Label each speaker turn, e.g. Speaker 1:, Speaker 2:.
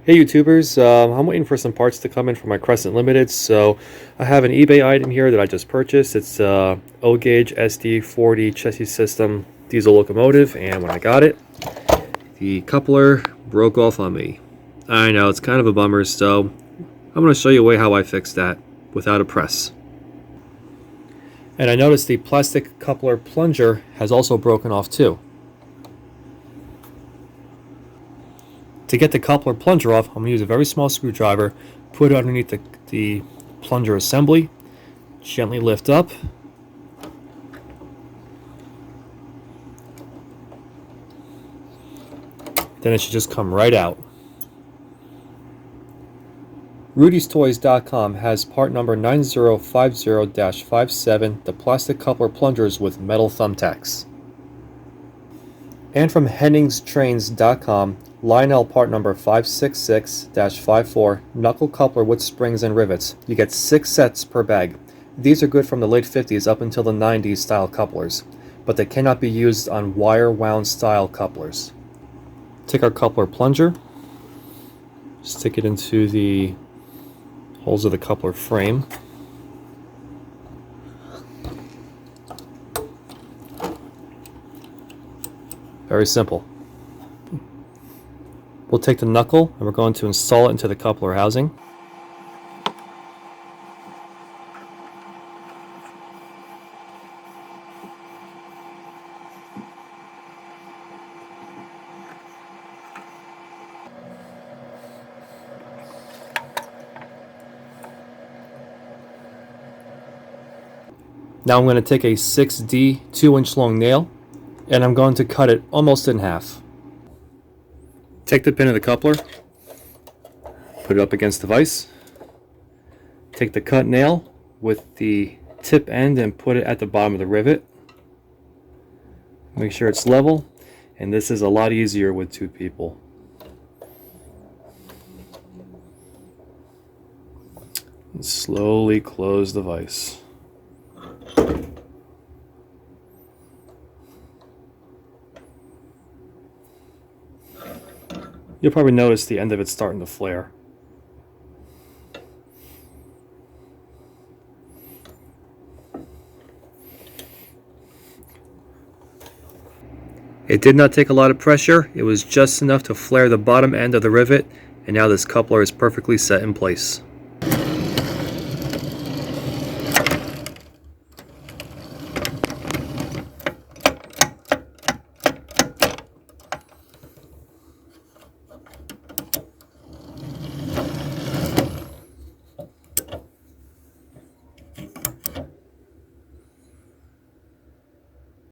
Speaker 1: Hey YouTubers, I'm waiting for some parts to come in for my Crescent Limited, so I have an eBay item here that I just purchased. It's a O-gauge SD-40 chassis system diesel locomotive, and when I got it, the coupler broke off on me. I know, it's kind of a bummer, so I'm going to show you a way how I fixed that without a press. And I noticed the plastic coupler plunger has also broken off too. To get the coupler plunger off, I'm going to use a very small screwdriver, put it underneath the plunger assembly, gently lift up, then it should just come right out. Rudy'sToys.com has part number 9050-57, the plastic coupler plungers with metal thumbtacks. And from HenningsTrains.com, Lionel part number 566-54, knuckle coupler with springs and rivets. You get 6 sets per bag. These are good from the late 50s up until the 90s style couplers, but they cannot be used on wire wound style couplers. Take our coupler plunger, stick it into the holes of the coupler frame. Very simple. We'll take the knuckle and we're going to install it into the coupler housing. Now I'm going to take a 6D 2-inch long nail and I'm going to cut it almost in half. Take the pin of the coupler, put it up against the vise, take the cut nail with the tip end and put it at the bottom of the rivet. Make sure it's level, and this is a lot easier with 2 people. And slowly close the vise. You'll probably notice the end of it starting to flare. It did not take a lot of pressure. It was just enough to flare the bottom end of the rivet, and now this coupler is perfectly set in place.